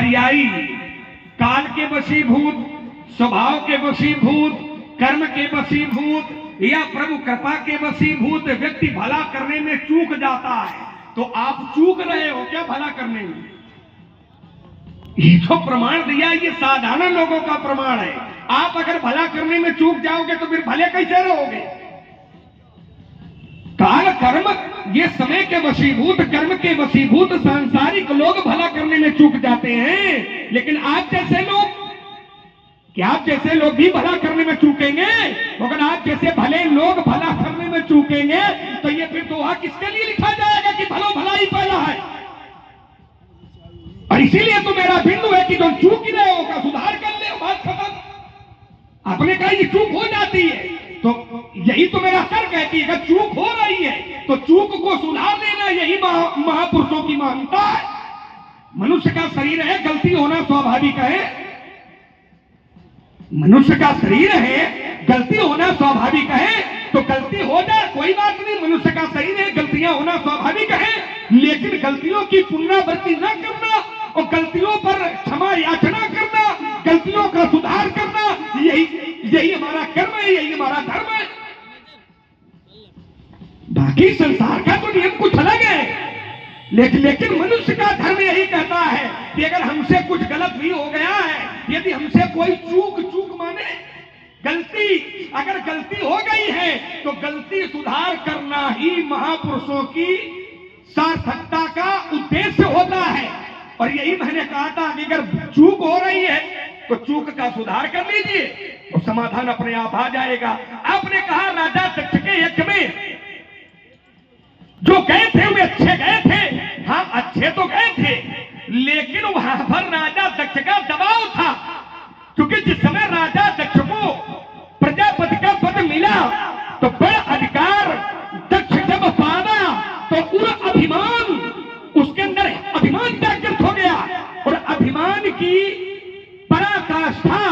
पर्यायी, काल के वशीभूत, स्वभाव के वशीभूत, कर्म के वशीभूत या प्रभु कृपा के वशीभूत व्यक्ति भला करने में चूक जाता है। तो आप चूक रहे हो क्या भला करने में? ये जो प्रमाण दिया ये साधारण लोगों का प्रमाण है। आप अगर भला करने में चूक जाओगे तो फिर भले कैसे रहोगे? काल कर्म ये समय के वशीभूत, कर्म के वशीभूत सांसारिक लोग भला करने में चूक जाते हैं, लेकिन आप जैसे लोग, क्या आप जैसे लोग भी भला करने में चूकेंगे? अगर आप जैसे भले लोग भला करने में चूकेंगे तो ये फिर दोहा किसके लिए लिखा जाएगा कि भलो भलाई पहला है? और इसीलिए तो मेरा बिंदु है कि जो चूक ही रहे होगा सुधार कर ले, बात खत्म। आपने कहा ये चूक हो जाती है, तो यही तो मेरा तर्क है कि अगर चूक हो रही है तो चूक को सुधार देना यही महापुरुषों की महानता है। मनुष्य का शरीर है, गलती होना स्वाभाविक है। मनुष्य का शरीर है, गलती होना स्वाभाविक है, तो गलती हो जाए कोई बात नहीं। मनुष्य का शरीर है, गलतियां होना स्वाभाविक है, लेकिन गलतियों की पुनरावृत्ति न करना और गलतियों पर क्षमा याचना करना, गलतियों का सुधार करना, यही हमारा कर्म है, यही हमारा धर्म है। बाकी संसार का तो नियम कुछ अलग है, लेकिन मनुष्य का धर्म यही कहता है कि अगर हमसे कुछ गलत भी हो गया है, यदि हमसे कोई चूक माने गलती, अगर गलती हो गई है तो गलती सुधार करना ही महापुरुषों की सार्थकता का उद्देश्य होता है। और यही मैंने कहा था कि अगर चूक हो रही है तो चूक का सुधार कर लीजिए तो समाधान अपने आप आ जाएगा। आपने कहा राजा दक्ष के यज्ञ में जो गए थे वे अच्छे गए थे। हाँ, अच्छे तो गए थे, लेकिन वहां पर राजा दक्ष का दबाव था, क्योंकि जिस समय राजा दक्ष को प्रजापति का पद मिला तो बड़ा अधिकार दक्ष जब पाना तो पूरा अभिमान, उसके अंदर अभिमान जागृत हो गया और अभिमान की पराकाष्ठा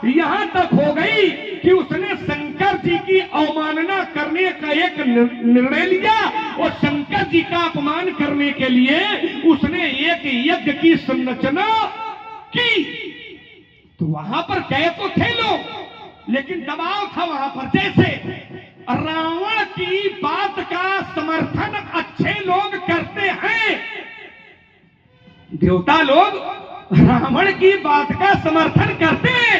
यहां तक हो गई कि उसने शंकर जी की अवमानना करने का एक निर्णय लिया और शंकर जी का अपमान करने के लिए उसने एक यज्ञ की संरचना की। तो वहां पर गए तो थे लोग, लेकिन दबाव था वहां पर। जैसे रावण की बात का समर्थन अच्छे लोग करते हैं, देवता लोग रावण की बात का समर्थन करते हैं,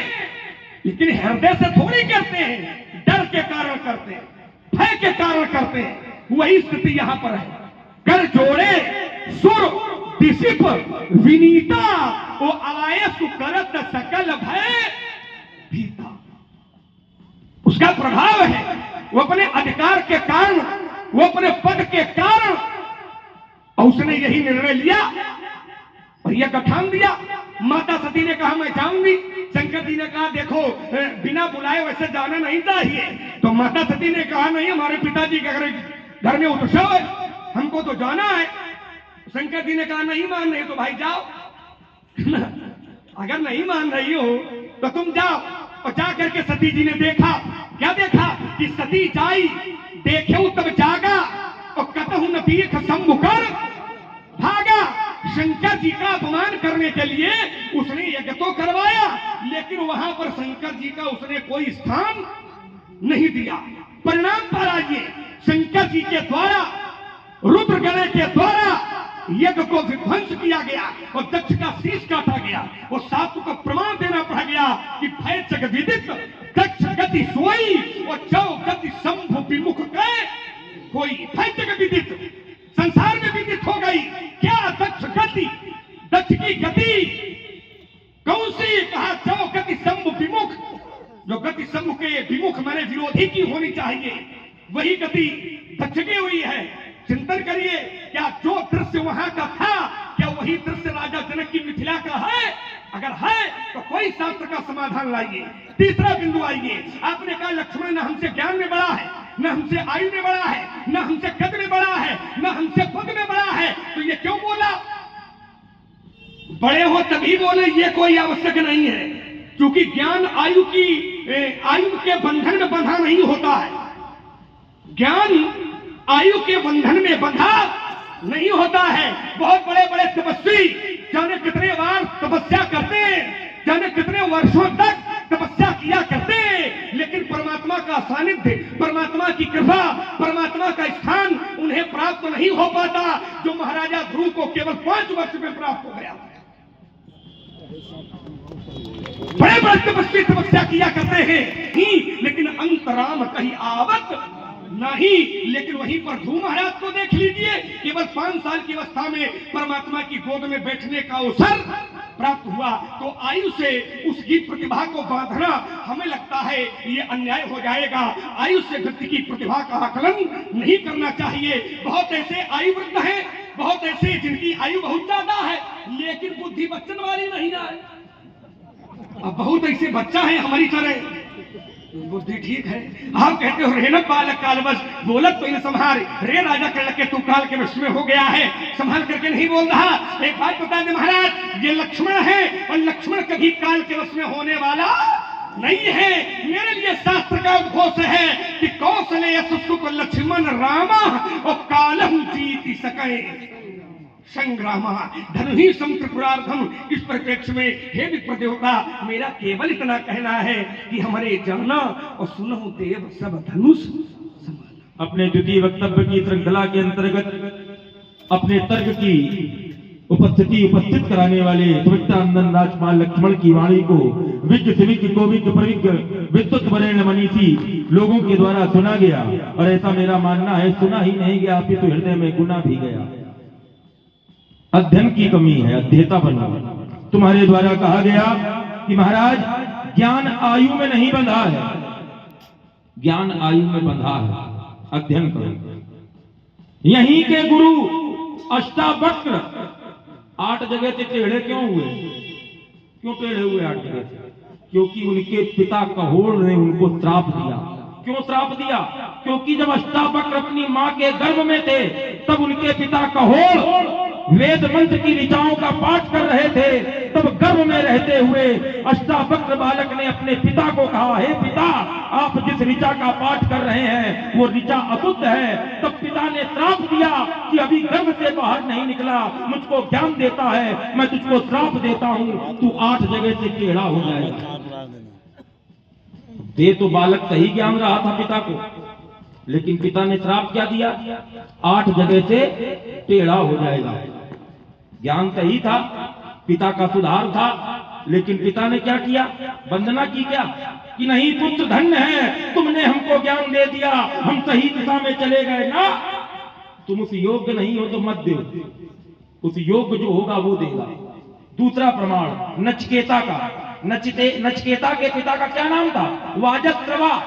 लेकिन हृदय से थोड़ी करते हैं, डर के कारण करते हैं, भय के कारण करते हैं। वही स्थिति यहां पर है। कर जोड़े सुर दिशिप विनीता वो आए सुकरत सकल भय भीता। उसका प्रभाव है, वो अपने अधिकार के कारण, वो अपने पद के कारण, और उसने यही निर्णय लिया और यह गठान दिया। माता सती ने कहा मैं जाऊंगी, शंकर जी ने कहा देखो बिना बुलाए वैसे जाना नहीं चाहिए। तो माता सती ने कहा नहीं, हमारे पिताजी के घर में उत्सव है, हमको तो जाना है। शंकर जी ने कहा नहीं मान रही तो भाई जाओ अगर नहीं मान रही हो तो तुम जाओ। और जा करके सती जी ने देखा, क्या देखा कि सती जाई देखे तब जागा और कतहु न पीख सम्मुकर भागा। शंकर जी का अपमान करने के लिए उसने यज्ञ तो करवाया, लेकिन वहां पर शंकर जी का उसने कोई स्थान नहीं दिया। परिणाम पर आइए, शंकर जी के द्वारा, रुद्रगण के द्वारा यज्ञ को विध्वंस किया गया और दक्ष का शीश काटा गया और साधु को प्रमाण देना पड़ गया कि भय जग विदित दक्ष गति सोई और चौ गति शंभु विमुख गए कोई। भय जग विदित संसार में विदित हो गई। क्या दक्ष गति, दक्ष की गति कौन सी? कहा चौ गति शंभु विमुख। जो गति शंभु के विमुख माने विरोधी की होनी चाहिए, वही गति दक्ष की हुई है। चिंतन करिए, क्या जो दृश्य वहां का था क्या वही दृश्य राजा जनक की मिथिला का है? अगर है तो कोई शास्त्र का समाधान लाइए। तीसरा बिंदु आइए, आपने कहा लक्ष्मण न हमसे ज्ञान में बड़ा है, न हमसे आयु में बड़ा है, न हमसे कद में बड़ा है, न हमसे पद में बड़ा है, तो ये क्यों बोला? बड़े हो तभी बोले, ये कोई आवश्यक नहीं है, क्योंकि ज्ञान आयु के बंधन में बंधा नहीं होता है। ज्ञान आयु के बंधन में बंधा नहीं होता है। बहुत बड़े बड़े तपस्वी जाने कितने बार तपस्या करते, जाने कितने वर्षों तक तपस्या किया करते, लेकिन परमात्मा का सानिध्य, परमात्मा की कृपा, परमात्मा का स्थान उन्हें प्राप्त नहीं हो पाता, जो महाराजा ध्रुव को केवल 5 वर्ष में प्राप्त हो गया। बड़े बड़े तपस्वी तपस्या किया करते हैं ही, लेकिन अंतराम कहीं आवत नहीं। लेकिन वहीं पर ध्रुव महाराज को देख लीजिए, केवल 5 साल की अवस्था में परमात्मा की गोद में बैठने का अवसर प्राप्त हुआ। तो आयु से उसकी प्रतिभा को बांधना हमें लगता है ये अन्याय हो जाएगा। आयु से व्यक्ति की प्रतिभा का आकलन नहीं करना चाहिए। बहुत ऐसे आयु वृद्ध हैं, बहुत ऐसे जिनकी आयु बहुत ज्यादा है, लेकिन बुद्धि बच्चन वाली नहीं है। अब बहुत ऐसे बच्चा है हमारी तरह, बुद्धि ठीक है। आप कहते हो रेनक बालक कालवश, बोलत तो इन संहार, रे राजा कर लगे तू काल के वश में हो गया है, संभाल करके नहीं बोल रहा। एक बात बता दे महाराज, ये लक्ष्मण है और लक्ष्मण कभी काल के वश में होने वाला नहीं है। मेरे लिए शास्त्र का उद्घोष है कि कौशले सुसुक लक्ष्मण रामा और कालहु जीति सके संग्रामा धनुहि समत्रिपुरार्धम। इस परिप्रेक्ष्य में हे विप्रदेवता, मेरा केवल इतना कहना है कि हमारे जाना और सुनो देव सब धनुष संभालना। अपने द्वितीय वक्तव्य की श्रृंखला के अंतर्गत अपने तर्क की उपस्थित कराने वाले सुमित्रानंदन राजपाल लक्ष्मण की वाणी को विज्ञ सिविज्ञ कोविज्ञ प्रविज्ञ विद्युत वरेण्य मनीषी लोगों के द्वारा सुना गया। और ऐसा मेरा मानना है, सुना ही नहीं गया, अभी तो हृदय में गुना भी गया। अध्ययन की कमी है, अध्येता बना। तुम्हारे द्वारा कहा गया कि महाराज ज्ञान आयु में नहीं बंधा है, ज्ञान आयु में बंधा है, अध्ययन करो। यहीं के गुरु अष्टावक्र 8 जगह से टेढ़े क्यों हुए? क्यों टेढ़े हुए 8 जगह से? क्योंकि उनके पिता कहोड़ ने उनको श्राप दिया। क्यों श्राप दिया? क्योंकि जब अष्टावक्र अपनी मां के गर्भ में थे, तब उनके पिता कहोड़ वेद मंत्र की ऋचाओं का पाठ कर रहे थे। तब गर्भ में रहते हुए अष्टावक्र बालक ने अपने पिता को कहा, हे पिता, आप जिस ऋचा का पाठ कर रहे हैं वो ऋचा अशुद्ध है। तब पिता ने श्राप दिया कि अभी गर्भ से बाहर नहीं निकला, मुझको ज्ञान देता है, मैं तुझको श्राप देता हूं, तू 8 जगह से टेढ़ा हो जाएगा। दे तो बालक सही ज्ञान रहा था पिता को, लेकिन पिता ने श्राप क्या दिया? 8 जगह से टेढ़ा हो जाएगा। ज्ञान सही था, पिता का सुधार था, लेकिन पिता ने क्या किया? वंदना की क्या कि नहीं पुत्र धन्य है, तुमने हमको ज्ञान दे दिया, हम सही दिशा में चले गए ना। तुम उस योग्य नहीं हो तो मत दो, उस योग्य जो होगा वो देगा। दूसरा प्रमाण नचिकेता का। नचिकेता के पिता का क्या नाम था? वाजस्रवा।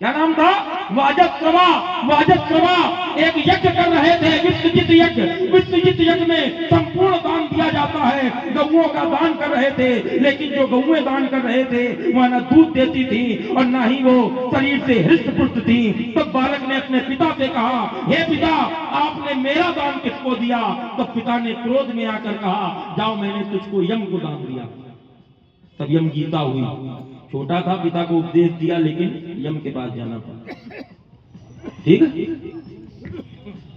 क्या नाम था? वाजस्रवा। वाजस्रवा एक यज्ञ कर रहे थे, विश्वजित यज्ञ। विश्वजित यज्ञ में संपूर्ण दान दिया जाता है, गौओं का दान कर रहे थे, लेकिन जो गौएं दान कर रहे थे वह न दूध देती थी और न ही वो शरीर से हृष्ट पुष्ट थी। तब बालक ने अपने पिता से कहा, हे पिता, आपने मेरा दान किसको दिया? तब पिता ने क्रोध में आकर कहा, जाओ, मैंने तुझको यम को दान दिया। तब यम गीता हुई। छोटा था, पिता को उपदेश दिया, लेकिन यम के पास जाना पड़ा। ठीक है,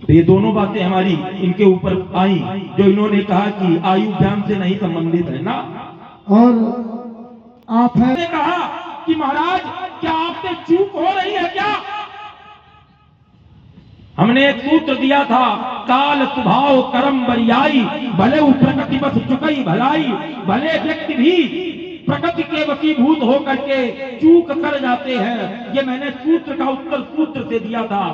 तो ये दोनों बातें हमारी इनके ऊपर आई, जो इन्होंने कहा कि आयु ज्ञान से नहीं संबंधित है ना। और आपने कहा कि महाराज क्या आपसे चूक हो रही है क्या? हमने एक सूत्र दिया था, काल स्वभाव कर्म बरियाई, भले प्रकृति बस चुकई भलाई। भले व्यक्ति भी प्रकृति के वशीभूत होकर के चूक कर जाते हैं। ये मैंने सूत्र का उत्तर सूत्र से दिया था।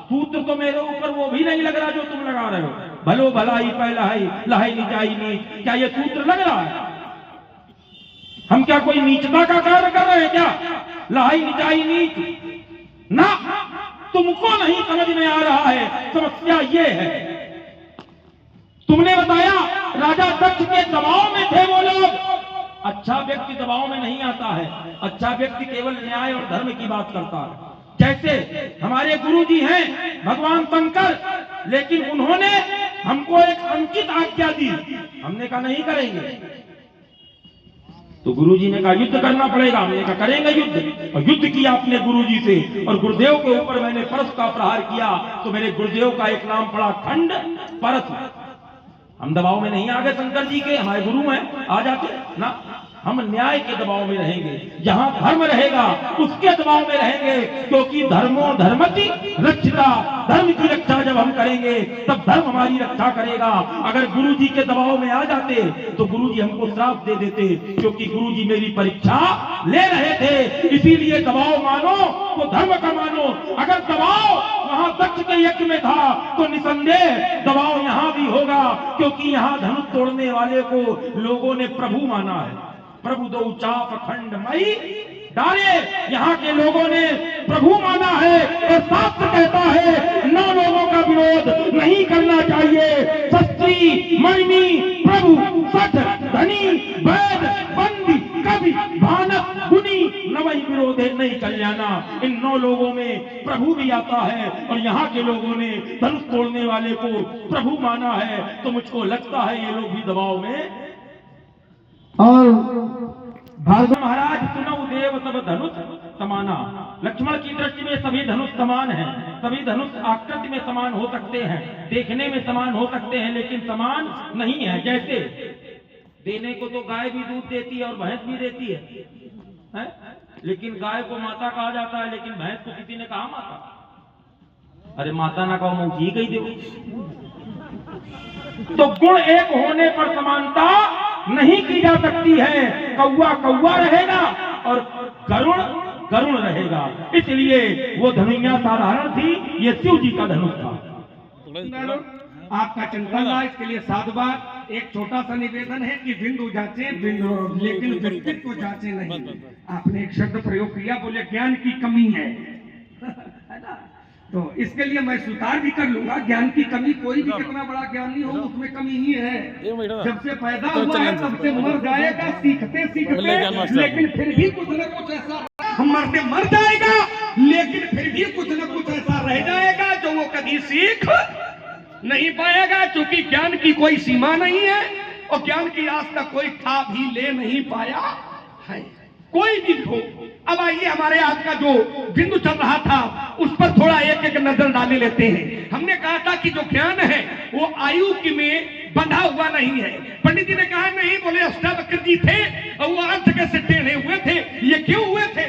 सूत्र तो मेरे ऊपर वो भी नहीं लग रहा जो तुम लगा रहे हो। भलो भलाई पहलाई लहाई निचाई नीच, क्या ये सूत्र लग रहा है? हम क्या कोई नीचता का कार्य कर रहे हैं क्या? लहाई निचाई नीच ना, तुमको नहीं समझ में आ रहा है। समस्या ये है, तुमने बताया राजा दक्ष के दबाव में थे वो लोग। अच्छा व्यक्ति दबाव में नहीं आता है, अच्छा व्यक्ति केवल न्याय और धर्म की बात करता है। जैसे हमारे गुरु जी हैं भगवान शंकर, लेकिन उन्होंने हमको एक अंकित आज्ञा दी, हमने कहा नहीं करेंगे। तो गुरु जी ने कहा युद्ध करना पड़ेगा, हमने कहा करेंगे युद्ध। और युद्ध किया अपने गुरु जी से, और गुरुदेव के ऊपर मैंने परस का प्रहार किया, तो मेरे गुरुदेव का एक नाम पड़ा खंड परस। हम दबाव में नहीं आ गए शंकर जी के, हमारे गुरु हैं, आ जाते ना। हम न्याय के दबाव में रहेंगे, जहां धर्म रहेगा उसके दबाव में रहेंगे, क्योंकि धर्मो धर्मति रक्षिता, धर्म की रक्षा जब हम करेंगे तब धर्म हमारी रक्षा करेगा। अगर गुरु जी के दबाव में आ जाते तो गुरु जी हमको श्राप दे देते, क्योंकि गुरु जी मेरी परीक्षा ले रहे थे। इसीलिए दबाव मानो तो धर्म का मानो। अगर दबाव वहां दक्ष के यज्ञ में था तो निसंदेह दबाव यहां भी होगा, क्योंकि यहां धनुष तोड़ने वाले को लोगों ने प्रभु माना है। प्रभु दो चाप खंड मई डाले, यहाँ के लोगों ने प्रभु माना है। और शास्त्र कहता है 9 लोगों का विरोध नहीं करना चाहिए। शस्त्री मणि प्रभु सठ धनी वैद बंदी कवि भानक गुनी नवई विरोधे नहीं कल्याणा। इन 9 लोगों में प्रभु भी आता है, और यहाँ के लोगों ने धनुष तोड़ने वाले को प्रभु माना है। तो मुझको लगता है ये लोग भी दबाव में। और भार्गव महाराज सुनो देव सब धनुष समाना। लक्ष्मण की दृष्टि में सभी धनुष समान हैं, सभी धनुष आकृति में समान हो सकते हैं, देखने में समान हो सकते हैं, लेकिन समान नहीं है। जैसे देने को तो गाय भी दूध देती है और भैंस भी देती है? लेकिन गाय को माता कहा जाता है, लेकिन भैंस को किसी ने कहा माता? अरे माता ना कहो मुंह ही गई देखो। तो गुण एक होने पर समानता नहीं की जा सकती है। कौवा कौवा रहेगा और गरुड़ गरुड़ रहेगा। इसलिए वो धनुइया साधारण थी, ये शिव जी का धनुष था। आपका चिंतन रहा, इसके लिए साधुवाद। एक छोटा सा निवेदन है कि बिंदु जांचे बिंदु, लेकिन व्यक्तित्व जांचे नहीं। आपने एक शब्द प्रयोग किया, बोले ज्ञान की कमी है ना? तो इसके लिए मैं स्वीकार भी कर लूंगा, ज्ञान की कमी, कोई भी कितना बड़ा ज्ञानी हो उसमें कमी ही है। जब से पैदा हुआ है तब से मर जाएगा सीखते सीखते, लेकिन फिर भी कुछ न कुछ ऐसा मरते मर जाएगा, लेकिन फिर भी कुछ न कुछ ऐसा रह जाएगा जो वो कभी सीख नहीं पाएगा, क्योंकि ज्ञान की कोई सीमा नहीं है और ज्ञान की आज तक कोई था भी ले नहीं पाया है, कोई भी हो। अब आइए हमारे आज का जो बिंदु चल रहा था उस पर थोड़ा एक एक नजर डाले लेते हैं। हमने कहा था कि जो ज्ञान है वो आयु की में बंधा हुआ नहीं है। पंडित जी ने कहा नहीं, बोले अष्टावक्र जी थे और वो अर्थ कैसे टेढ़े हुए थे, ये क्यों हुए थे?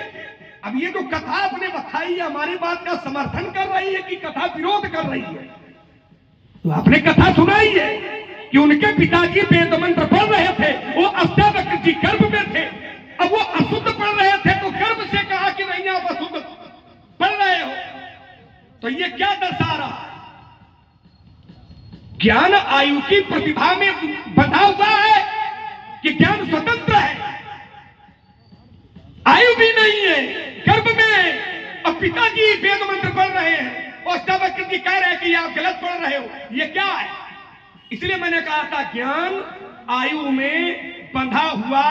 अब ये जो कथा आपने बताई है हमारी बात का समर्थन कर रही है कि कथा विरोध कर रही है? तो आपने कथा सुनाई है कि उनके पिताजी वेद मंत्र पढ़ रहे थे, वो अष्टावक्र जी गर्भ में थे। अब वो अशुद्ध पढ़ रहे थे तो गर्भ से कहा कि नहीं आप अशुद्ध पढ़ रहे हो, तो ये क्या दर्शा रहा? ज्ञान आयु की प्रतिभा में बंधा हुआ है कि ज्ञान स्वतंत्र है, आयु भी नहीं है, गर्भ में। अब पिताजी वेद मंत्र पढ़ रहे हैं और अष्टावक्र जी कह रहे हैं कि आप गलत पढ़ रहे हो, ये क्या है? इसलिए मैंने कहा था ज्ञान आयु में बंधा हुआ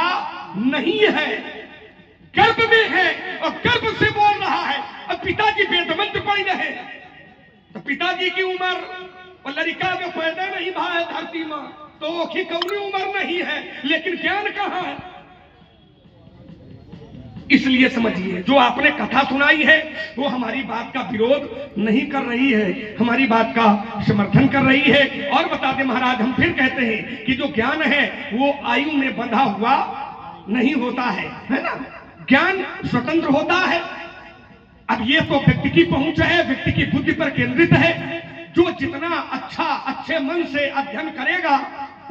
नहीं है, गर्भ में है और गर्भ से बोल रहा है। अब पिताजी वेद मंत्र पढ़ रहे, तो पिताजी की उम्र और लड़का में पैदा नहीं भा है धरती में, तो की कौनी उम्र नहीं है, लेकिन ज्ञान कहां है? इसलिए समझिए जो आपने कथा सुनाई है वो हमारी बात का विरोध नहीं कर रही है, हमारी बात का समर्थन कर रही है। और बता दें महाराज, हम फिर कहते हैं कि जो ज्ञान है वो आयु में बंधा हुआ नहीं होता है ना? ज्ञान स्वतंत्र होता है। अब ये तो व्यक्ति की पहुंच है, व्यक्ति की बुद्धि पर केंद्रित है। जो जितना अच्छे मन से अध्ययन करेगा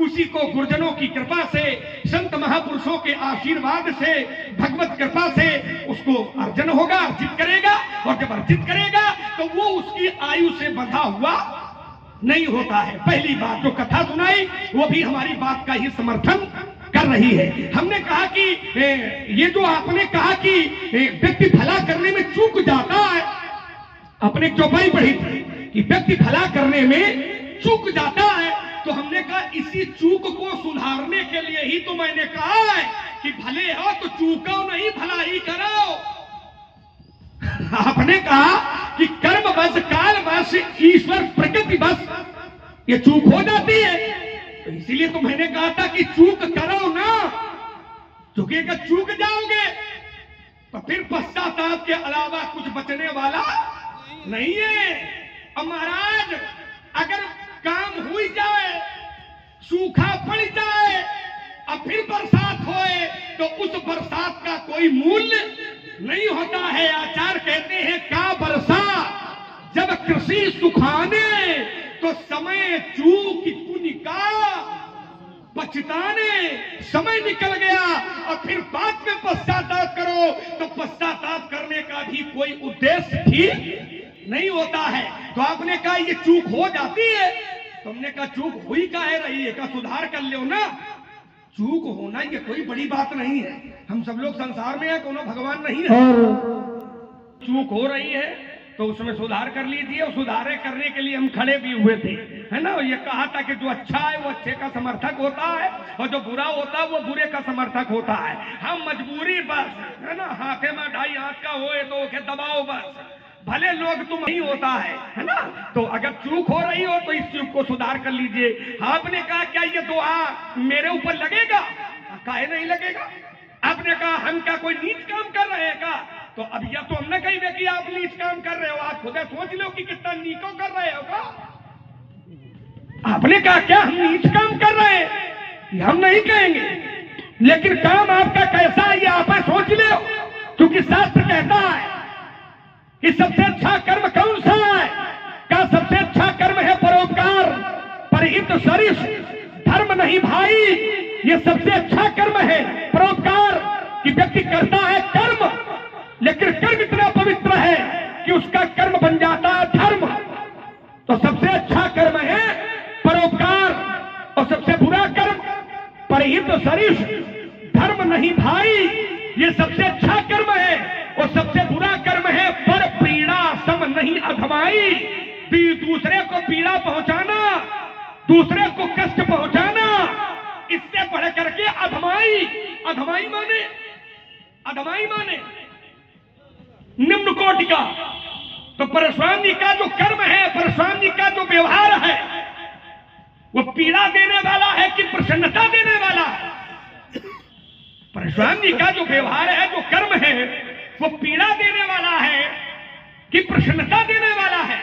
उसी को गुरुजनों की कृपा से, संत महापुरुषों के आशीर्वाद से, भगवत कृपा से उसको अर्जन होगा, अर्जित करेगा। और जब अर्जित करेगा तो वो उसकी आयु से बंधा हुआ नहीं होता है। पहली बात जो कथा सुनाई वो भी हमारी बात का ही समर्थन कर रही है। हमने कहा कि ये जो आपने कहा कि व्यक्ति भला करने में चूक जाता है, अपने चौपाई पढ़ी थी कि व्यक्ति भला करने में चूक जाता है, तो हमने कहा इसी चूक को सुधारने के लिए ही तो मैंने कहा है कि भले हो तो चूको नहीं, भलाई करो। आपने कहा कि कर्म बस, काल बस, ईश्वर प्रकृति बस ये चूक हो जाती है, तो इसीलिए तो मैंने कहा था कि चूक करो ना, चूकेगा चूक जाओगे तो फिर पश्चाताप के अलावा कुछ बचने वाला नहीं है। अब महाराज अगर काम हुई जाए, सूखा पड़ जाए और फिर बरसात होए तो उस बरसात का कोई मूल्य नहीं होता है। आचार्य कहते हैं का बरसा जब कृषि सुखाने तो समय चूक पुण्य का पछताने। समय निकल गया और फिर बाद में पश्चाताप करो तो पश्चाताप करने का भी कोई उद्देश्य ठीक नहीं होता है। तो आपने कहा ये चूक हो जाती है, तुमने कहा चूक हुई काहे रही है, का सुधार कर लो ना। चूक होना ये कोई बड़ी बात नहीं है, हम सब लोग संसार में है, कोनो भगवान नहीं है। चूक हो रही है तो उसमें सुधार कर लीजिए, और सुधारे करने के लिए हम खड़े भी हुए थे, है ना। ये कहा था कि जो अच्छा है वो अच्छे का समर्थक होता है और जो बुरा होता है वो बुरे का समर्थक होता है। हम मजबूरी बस, है ना, हाथे में 2.5 हाथ का होए तो ओके दबाओ बस, भले लोग तुम नहीं होता है ना। तो अगर चूक हो रही हो तो इस चूक को सुधार कर लीजिए। आपने कहा क्या ये दुआ मेरे ऊपर लगेगा, काहे नहीं लगेगा। आपने कहा हम क्या कोई नीच काम कर रहे हैं का, तो अब यह तो हमने कही कि आप नीच काम कर रहे हो, आप खुद सोच लो कि कितना नीको कर रहे हो का। आपने कहा क्या हम नीच काम कर रहे हैं, हम नहीं कहेंगे, लेकिन काम आपका कैसा है ये आप सोच लो। क्योंकि शास्त्र कहता है कि सबसे अच्छा कर्म कौन सा है, का सबसे अच्छा कर्म है परोपकार, परहित सरिस धर्म नहीं भाई। ये सबसे अच्छा कर्म है परोपकार, कि व्यक्ति करता है कर्म लेकिन कर्म इतना पवित्र है कि उसका कर्म बन जाता है धर्म। तो सबसे अच्छा कर्म है परोपकार और सबसे बुरा कर्म परहित सरिस धर्म नहीं भाई। ये सबसे अच्छा कर्म है और सबसे बुरा कर्म है पर पीड़ा सम नहीं अधमाई। दूसरे को पीड़ा पहुंचाना, दूसरे को कष्ट पहुंचाना, इससे बढ़ करके अधमाई। अधमाई माने निम्न कोटि का। तो परशुराम जी का जो कर्म है, परशुराम जी का जो व्यवहार है, वो पीड़ा देने वाला है कि प्रसन्नता देने वाला है। परशुराम जी का जो व्यवहार है, जो कर्म है, वो पीड़ा देने वाला है कि प्रसन्नता देने वाला है।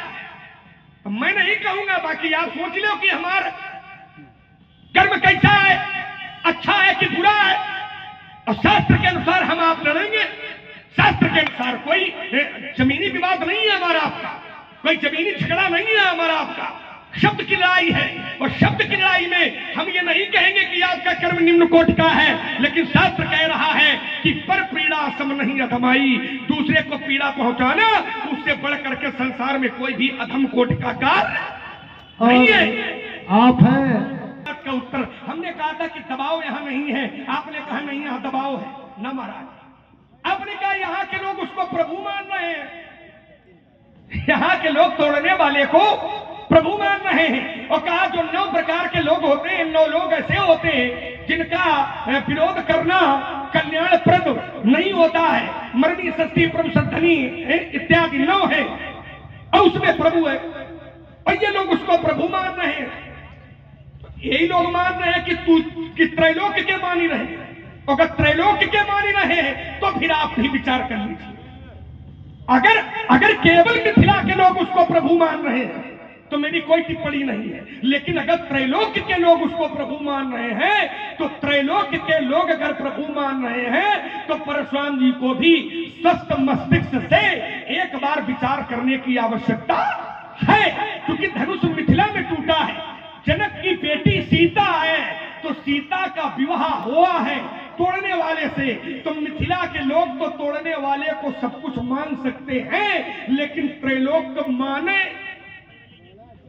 तो मैं नहीं कहूंगा, बाकी आप सोच लो कि हमारा कर्म कैसा है, अच्छा है कि बुरा है। और शास्त्र के अनुसार हम आप लड़ेंगे। शास्त्र के अनुसार कोई जमीनी विवाद नहीं है हमारा आपका, कोई जमीनी झगड़ा नहीं है हमारा आपका, शब्द की लड़ाई है। और शब्द की लड़ाई में हम ये नहीं कहेंगे कि आपका कर्म निम्न कोटि का है, लेकिन शास्त्र कह रहा है कि पर पीड़ा सम नहीं अधमाई। दूसरे को पीड़ा पहुंचाना, उससे बढ़ करके संसार में कोई भी अधम कोटि का कार्य नहीं है। आप हैं का उत्तर हमने कहा था कि दबाव यहाँ नहीं है, आपने कहा नहीं यहाँ दबाव है ना महाराज। आपने कहा यहाँ के लोग उसको प्रभु मान रहे हैं, यहाँ के लोग तोड़ने वाले को प्रभु मान रहे हैं। और कहा जो 9 प्रकार के लोग होते हैं, 9 लोग ऐसे होते हैं जिनका विरोध करना कल्याणप्रद नहीं होता है। मरणी षष्ठी प्रभु सद्धनी इत्यादि 9 है और उसमें प्रभु है, और ये लोग उसको प्रभु मान रहे हैं। यही लोग मान रहे हैं कि त्रैलोक्य के मानी रहे। अगर त्रैलोक्य के मानी रहे तो फिर आप भी विचार कर लीजिए। अगर केवल मिथिला के लोग उसको प्रभु मान रहे हैं तो मेरी कोई टिप्पणी नहीं है, लेकिन अगर त्रैलोक्य के लोग उसको प्रभु मान रहे हैं तो त्रैलोक्य के लोग अगर प्रभु मान रहे हैं तो परशुराम जी को भी स्वस्थ मस्तिष्क से एक बार विचार करने की आवश्यकता है। क्योंकि धनुष मिथिला में टूटा है, जनक की बेटी सीता है, तो सीता का विवाह हुआ है तोड़ने वाले से। तो मिथिला के लोग तो तोड़ने वाले को सब कुछ मान सकते हैं, लेकिन त्रैलोक्य माने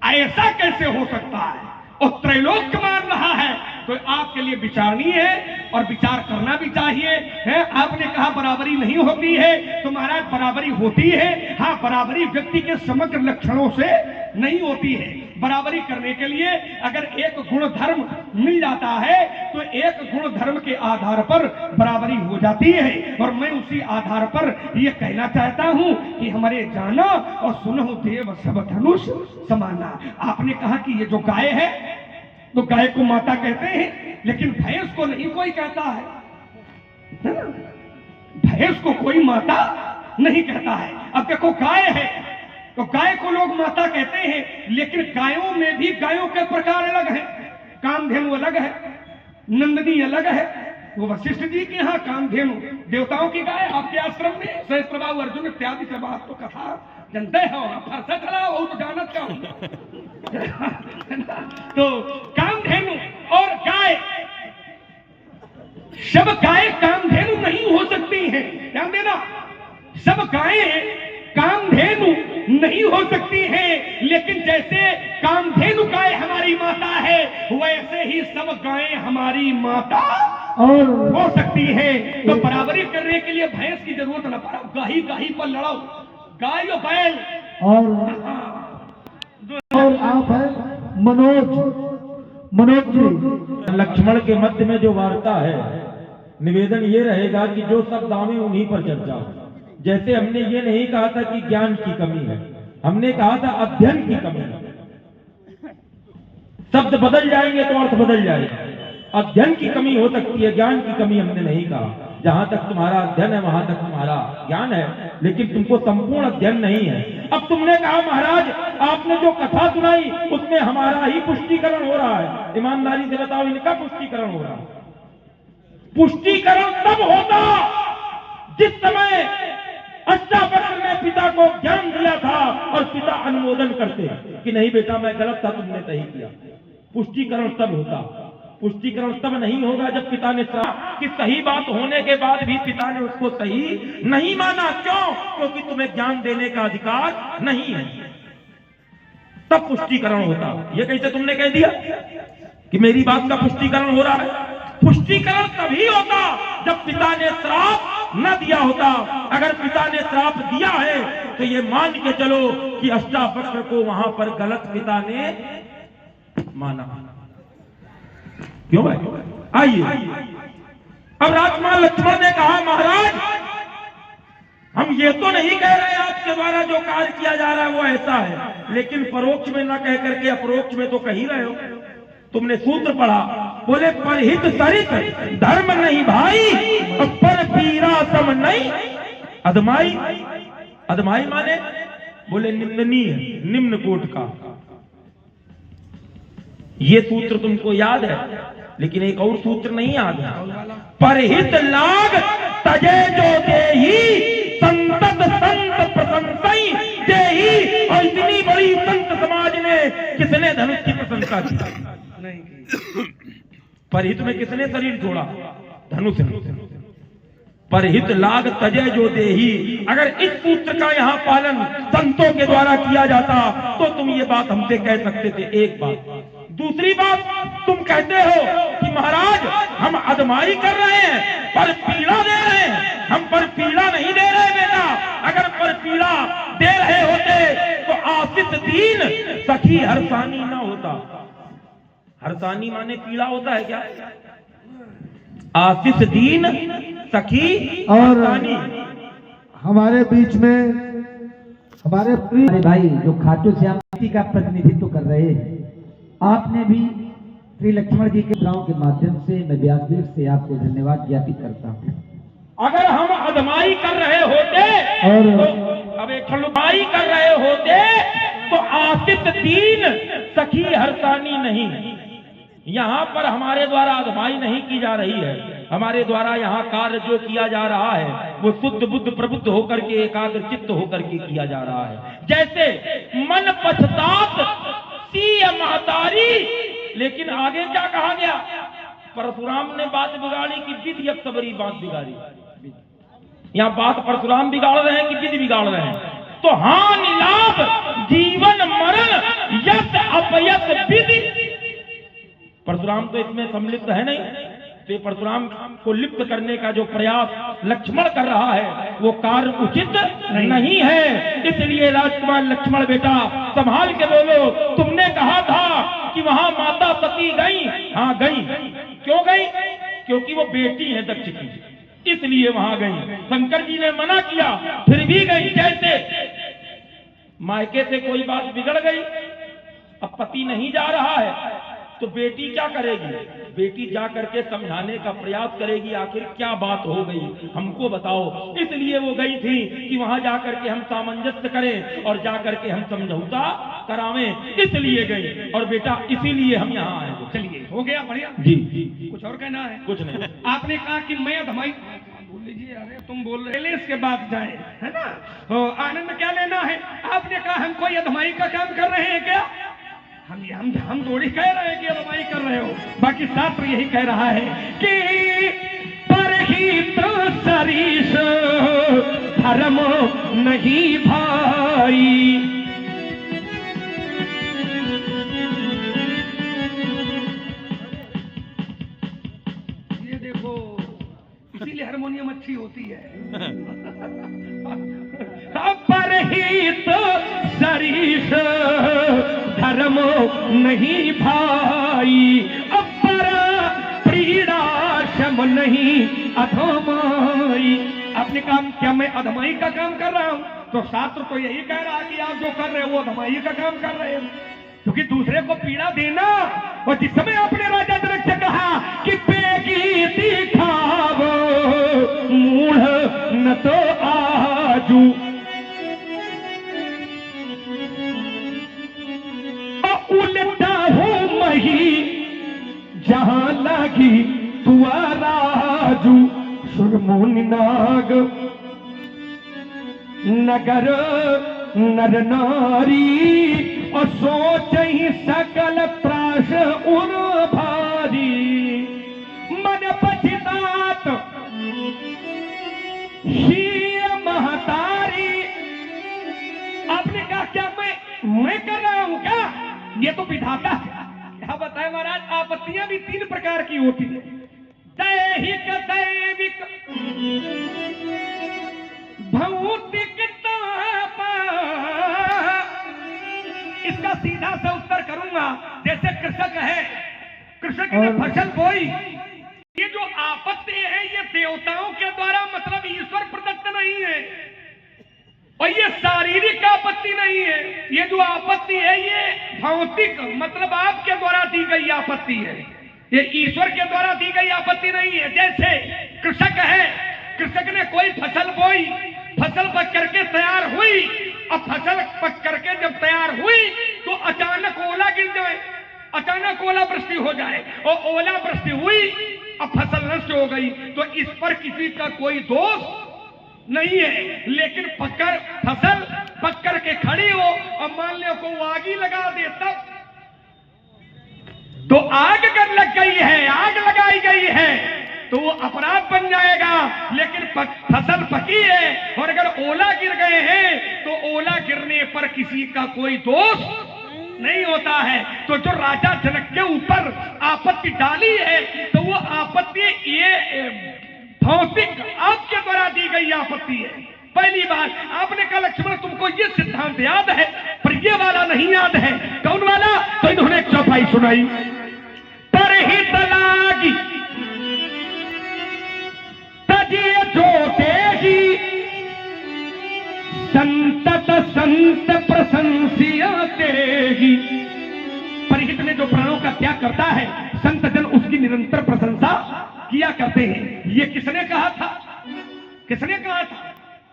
ऐसा कैसे हो सकता है। और त्रैलोक्य मान रहा है तो आपके लिए विचारणीय है और विचार करना भी चाहिए है। आपने कहा बराबरी नहीं होती है, तो महाराज बराबरी होती है। हाँ, बराबरी व्यक्ति के समग्र लक्षणों से नहीं होती है। बराबरी करने के लिए अगर एक गुण धर्म मिल जाता है तो एक गुण धर्म के आधार पर बराबरी हो जाती है। और मैं उसी आधार पर यह कहना चाहता हूं कि हमारे जाना और सुनो देव सब धनुष समाना। आपने कहा कि ये जो गाय है तो गाय को माता कहते हैं, लेकिन भैंस को नहीं कोई कहता है ना? भैंस को कोई माता नहीं कहता है। अब देखो गाय है तो गाय को लोग माता कहते हैं, लेकिन गायों में भी गायों के प्रकार अलग हैं। कामधेनु अलग है, नंदनी अलग है। वो वशिष्ठ जी के यहाँ कामधेनु देवताओं की गाय, आपके आश्रम में सहस्त्रबाहु अर्जुन इत्यादि सब आप तो कथा जानते हो, फरसा चला वो तो जानत का तो कामधेनु और गाय, सब गाय कामधेनु नहीं हो सकती हैं, ध्यान देना, सब गायें कामधेनु नहीं हो सकती हैं, लेकिन जैसे कामधेनु गाय हमारी माता है वैसे ही सब गायें हमारी माता और हो सकती है। तो बराबरी करने के लिए भैंस की जरूरत न पड़ा, गाही गाही पर लड़ाओ, गाय और बैल। और आप हैं मनोज जी। लक्ष्मण के मध्य में जो वार्ता है, निवेदन ये रहेगा कि जो शब्द आवे उन्हीं पर चर्चा हो। जैसे हमने ये नहीं कहा था कि ज्ञान की कमी है, हमने कहा था अध्ययन की कमी है। शब्द बदल जाएंगे तो अर्थ बदल जाएगा। अध्ययन की कमी हो सकती है, ज्ञान की कमी हमने नहीं कहा। जहां तक तुम्हारा अध्ययन है वहां तक तुम्हारा ज्ञान है, लेकिन तुमको संपूर्ण अध्ययन नहीं है। अब तुमने कहा महाराज आपने जो कथा सुनाई उसमें हमारा ही पुष्टिकरण हो रहा है, ईमानदारी से बताओ इनका पुष्टिकरण हो रहा है। पुष्टिकरण तब होता जिस समय अष्टावक्र ने पिता को ज्ञान दिया था और पिता अनुमोदन करते कि नहीं बेटा मैं गलत था, तुमने सही किया। पुष्टिकरण तब होता। पुष्टिकरण तब नहीं होगा जब पिता ने कि सही बात होने के बाद भी पिता ने उसको सही नहीं माना। क्यों? क्योंकि तुम्हें ज्ञान देने का अधिकार नहीं है, तब पुष्टिकरण होता। ये कैसे तुमने कह दिया कि मेरी बात का पुष्टिकरण हो रहा है? पुष्टिकरण तभी होता जब पिता ने श्राप न दिया होता। अगर पिता ने श्राप दिया है तो ये मान के चलो कि अष्टावक्र को वहां पर गलत पिता ने माना। क्यों भाई? आइए, अब राजकुमार लक्ष्मण ने कहा महाराज हम ये तो नहीं कह रहे आपके द्वारा जो कार्य किया जा रहा है वो ऐसा है, लेकिन परोक्ष में न कह करके अपरोक्ष में तो कह ही रहे हो। तुमने सूत्र पढ़ा, बोले परहित सरित धर्म नहीं भाई, पर पीरा सम नहीं अदमाई। अदमाई माने बोले निंदनीय, निम्न कोट का। ये सूत्र तुमको याद है, लेकिन एक और सूत्र नहीं याद है। परहित लाग तजे जो देही, संतत संत प्रशंसई देही। और इतनी बड़ी संत समाज में किसने धनुष की प्रशंसा की? परहित में किसने शरीर जोड़ा? धनुष। परहित लाग तजे जो देही। अगर इस सूत्र का यहाँ पालन संतों के द्वारा किया जाता तो तुम ये बात हमसे कह सकते थे। एक बात। दूसरी बात, तुम कहते हो कि महाराज हम अदमाई कर रहे हैं, पर पीड़ा दे रहे हैं। हम पर पीड़ा नहीं दे रहे बेटा। अगर पर पीड़ा दे रहे होते तो आशिष दीन सखी हरसानी ना होता। हरसानी माने पीड़ा होता है क्या? आशिष दीन सखी और हरसानी। हमारे बीच में हमारे प्रिय भाई जो खाटू श्याम जी का प्रतिनिधित्व कर रहे हैं, आपने भी श्री लक्ष्मण जी के गांव के माध्यम से मैं व्यासपीठ से आपको धन्यवाद ज्ञापित करता हूँ। अगर हम अदमाई कर रहे होते तो अब एक खलुबाई कर रहे होते तो आशित दीन सखी हरसानी नहीं। यहाँ पर हमारे द्वारा अदमाई नहीं की जा रही है। हमारे द्वारा यहाँ कार्य जो किया जा रहा है वो शुद्ध बुद्ध प्रबुद्ध होकर के एकाग्र चित्त होकर के किया जा रहा है। जैसे मन पछतात महतारी, लेकिन आगे क्या कहा गया? परशुराम ने बात बिगाड़ी कि विधि अब सबरी बात बिगाड़ी। यहाँ बात परशुराम बिगाड़ रहे हैं कि विधि बिगाड़ रहे हैं? तो हानि लाभ जीवन मरण यश अपयश विधि। परशुराम तो इसमें सम्मिलित है नहीं, तो परशुराम को लिप्त करने का जो प्रयास लक्ष्मण कर रहा है वो कार्य उचित नहीं है। इसलिए राजकुमार लक्ष्मण बेटा संभाल के बोलो। तुमने कहा था कि वहां माता सती गई। हाँ गई। क्यों गई? क्योंकि वो बेटी है दक्ष की, इसलिए वहां गई। शंकर जी ने मना किया फिर भी गई। कैसे? मायके से कोई बात बिगड़ गई, अब पति नहीं जा रहा है तो बेटी क्या करेगी? बेटी जा करके समझाने का प्रयास करेगी, आखिर क्या बात हो गई हमको बताओ। इसलिए वो गई थी कि वहां जाकर के हम सामंजस्य करें और जाकर के हम समझौता करावें, इसलिए गई। और बेटा इसीलिए हम यहाँ आए। चलिए हो गया बढ़िया जी कुछ और कहना है कुछ नहीं। आपने कहा कि मैं अधमाई बोल लीजिए अरे तुम बोल रहे इसके बाद जाए है ना आनंद क्या लेना है आपने कहा हम कोई अधमाई का काम कर रहे हैं क्या हम थोड़ी कह रहे हैं कि अधमाई कर रहे हो बाकी शास्त्र यही कह रहा है कि परहित सरीस धर्म नहीं भाई ये देखो इसीलिए हारमोनियम अच्छी होती है परहित सरीस धर्म नहीं भाई अपर पीड़ा शम नहीं अधमाई आपने कहा क्या मैं अधमाई का काम कर रहा हूं तो शास्त्र तो यही कह रहा है कि आप जो कर रहे हो वो अधमाई का काम कर रहे हो क्योंकि दूसरे को पीड़ा देना और जिस समय आपने राजा जनक से कहा कि पेगी दिखावो मूढ़ न तो आजू उल्टा हो मही जहां लगी तुआ राजू सुरमुनि नाग नगर नर नारी और सोच ही सकल त्रास उन भारी मन पछतात शीय महतारी आपने कहा क्या मैं कर रहा हूं क्या ये तो विधाता है क्या बताए महाराज आपत्तियां भी 3 प्रकार की होती है दैहिक दैविक भौतिक ताप इसका सीधा सा उत्तर करूंगा जैसे कृषक है कृषक ने फसल बोई ये जो आपत्ति है ये देवताओं के द्वारा मतलब ईश्वर प्रदत्त नहीं है और ये शारीरिक आपत्ति नहीं है ये जो आपत्ति है ये भौतिक मतलब आपके द्वारा दी गई आपत्ति है ये ईश्वर के द्वारा दी गई आपत्ति नहीं है जैसे कृषक है कृषक ने कोई फसल बोई फसल पक करके तैयार हुई अब फसल पक करके जब तैयार हुई तो अचानक ओला गिर जाए अचानक ओला वृष्टि हो जाए और ओला वृष्टि हुई अब फसल नष्ट हो गई तो इस पर किसी का कोई दोष नहीं है लेकिन पककर फसल पककर के खड़ी हो और मान लो को आग ही लगा दे तब तो आग अगर लग गई है आग लगाई गई है तो वो अपराध बन जाएगा लेकिन फसल पकी है और अगर ओला गिर गए हैं तो ओला गिरने पर किसी का कोई दोष नहीं होता है तो जो राजा जनक के ऊपर आपत्ति डाली है तो वो आपत्ति ये भौतिक आपके द्वारा दी गई आपत्ति है पहली बात आपने कहा लक्ष्मण तुमको ये सिद्धांत याद है पर ये वाला नहीं याद है कौन वाला तो इन्होंने एक चौपाई सुनाई परहित लागी तजिए जो देगी संतत संत प्रशंसिया देगी परहित में जो प्राणों का त्याग करता है संत जन उसकी निरंतर प्रशंसा किया करते हैं ये किसने कहा था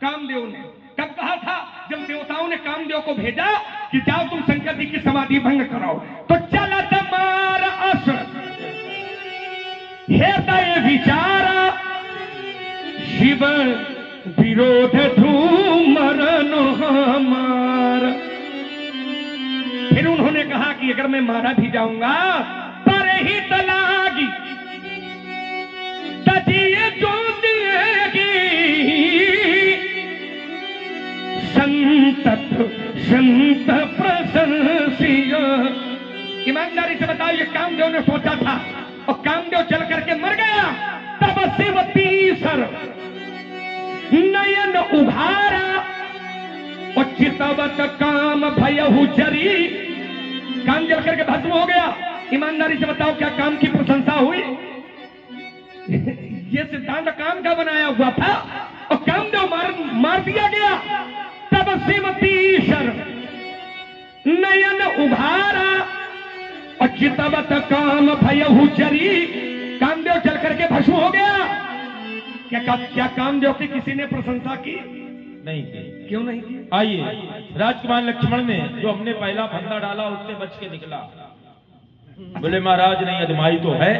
कामदेव ने कब कहा था जब देवताओं ने कामदेव को भेजा कि जाओ तुम शंकर जी की समाधि भंग कराओ तो चला तमार असुर हृदय विचारा शिव विरोध धूमरन हमार फिर उन्होंने कहा कि अगर मैं मारा भी जाऊंगा पर ही तलागी तजिए जो देगी संतत संत प्रशंसिया ईमानदारी से बताओ ये कामदेव ने सोचा था और कामदेव चल करके मर गया तब शिव तीसर नयन उघारा और चितवत काम भयहु जरी काम जल करके भस्म हो गया ईमानदारी से बताओ क्या काम की प्रशंसा हुई ये सिद्धांत काम का बनाया हुआ था और कामदेव मार दिया गया तब शिवतीशर नयन उघारा और चितवत काम भयहु जरी कामदेव चल करके भस्म हो गया क्या कामदेव की किसी ने प्रशंसा की नहीं की क्यों नहीं की आइए राजकुमार लक्ष्मण ने जो हमने पहला फंदा डाला उससे बच के निकला बोले महाराज नहीं, अजमाई तो है।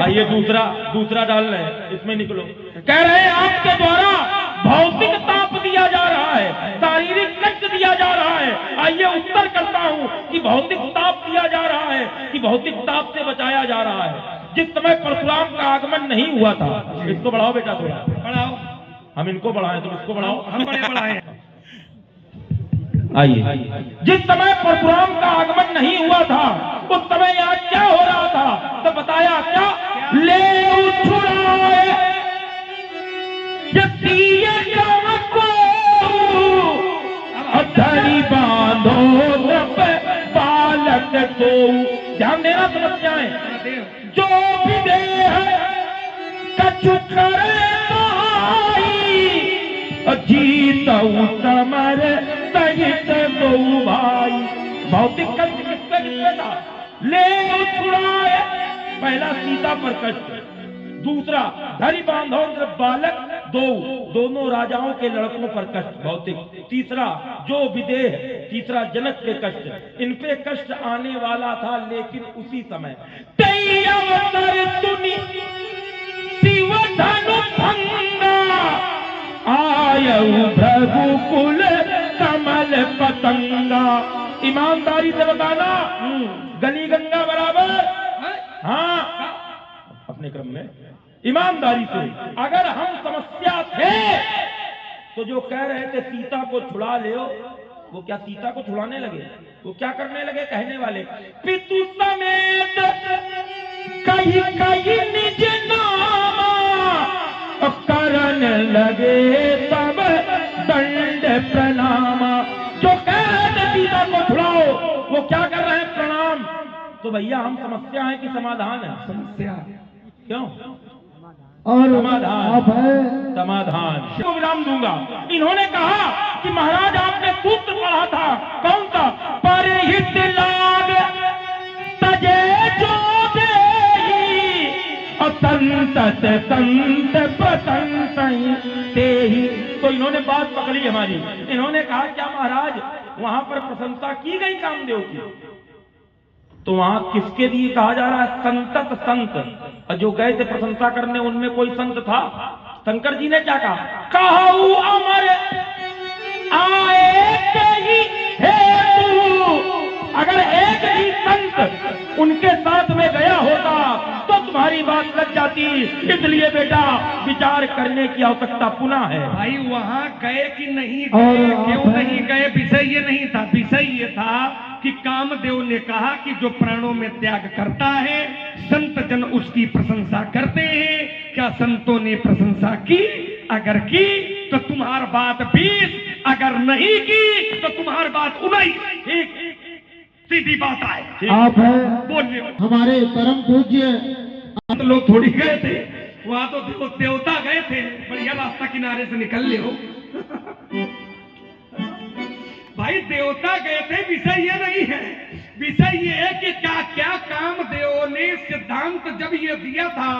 आइए दूसरा डाल रहे हैं, इसमें निकलो। कह रहे हैं आपके द्वारा भौतिक ताप दिया जा रहा है, शारीरिक कष्ट दिया जा रहा है। आइए उत्तर करता हूं कि भौतिक ताप दिया जा रहा है कि भौतिक ताप से बचाया जा रहा है। जिस समय परशुराम का आगमन नहीं हुआ था, इसको बढ़ाओ बेटा, थोड़ा बढ़ाओ, हम इनको बढ़ाएं, तुम इसको बढ़ाओ, हम बड़े बढ़ाए। आइए, जिस समय परशुराम का आगमन नहीं हुआ था, उस समय यहाँ क्या हो रहा था? तो बताया क्या? ले छुड़ाए धरी बांधो बालक को। ध्यान देना समस्याएं, जो भी देह कछु करे जीत समर सहित गौ भाई। भौतिक कष्ट किसपे था? ले छुड़ाए, पहला सीता पर कष्ट, दूसरा धरी बांधो बालक, दोनों राजाओं के लड़कों पर कष्ट भौतिक, तीसरा जो विदेह, तीसरा जनक के कष्ट। इन पे कष्ट आने वाला था, लेकिन उसी समय शिव धनु भंगा आयु भ्रघुकुल कमल पतंगा। ईमानदारी से बताना, गली गंगा बराबर? हाँ, अपने क्रम में ईमानदारी से। अगर हम समस्या थे तो जो कह रहे थे सीता को छुड़ा ले, वो क्या सीता को छुड़ाने लगे? वो क्या करने लगे? कहने वाले पितु समेत कहीं कहीं निज नामा करन लगे तब दंड प्रणामा। जो कह रहे थे सीता को छुड़ाओ, वो क्या कर रहे हैं? प्रणाम। तो भैया हम समस्या है कि समाधान है? समस्या। क्यों? और समाधान, समाधान को विराम दूंगा। इन्होंने कहा कि महाराज आपने सूत्र पढ़ा था, कौन सा? परहित लाग तजे जो देही असंतत संत प्रसंत तेहि। तो इन्होंने बात पकड़ी हमारी। इन्होंने कहा क्या महाराज वहां पर प्रशंसा की गई कामदेव की, तो वहां किसके लिए कहा जा रहा है? संतत संत। और जो गए थे प्रशंसा करने, उनमें कोई संत था? शंकर जी ने क्या कहा? कहू अमर आए ही हेतु। अगर एक ही संत उनके साथ में गया होता तो तुम्हारी बात लग जाती। इसलिए बेटा विचार करने की आवश्यकता पुनः है। भाई वहां गए कि नहीं गए, क्यों नहीं गए, विषय ये नहीं था। विषय ये था कि कामदेव ने कहा कि जो प्राणों में त्याग करता है, संत जन उसकी प्रशंसा करते हैं। क्या संतों ने प्रशंसा की? अगर की तो तुम्हार बात 20, अगर नहीं की तो तुम्हार बात 19। ठीक, सीधी बात आए। आप है बोलिए। हमारे परम पूज्य लोग थोड़ी गए थे वहां, तो देवता गए थे। बढ़िया रास्ता किनारे से निकल ले हो भाई, देवता गए थे। विषय ये नहीं है, विषय ये है कि क्या क्या कामदेव ने सिद्धांत जब ये दिया था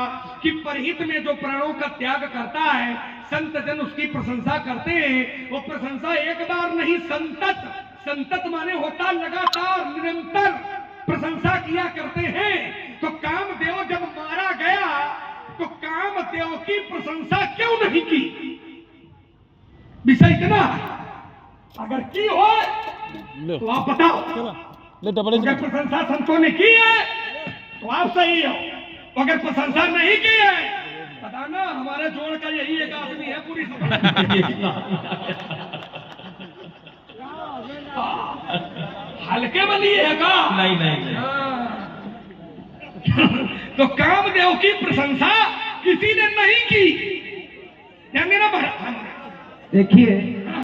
कि परहित में जो प्राणों का त्याग करता है, संत जन उसकी प्रशंसा करते हैं। वो प्रशंसा एक बार नहीं, संतत। संतत माने होता लगातार, निरंतर प्रशंसा किया करते हैं। तो कामदेव जब मारा गया तो कामदेव की प्रशंसा क्यों नहीं की? विषय इतना, अगर की हो तो आप बताओ। अगर प्रशंसा संतों ने की है तो आप सही हो, अगर प्रशंसा नहीं की है बताना। हमारे जोड़ का यही एक आदमी है पूरी हल्के में लिए है का? नहीं। तो कामदेव की प्रशंसा किसी ने नहीं की। देखिए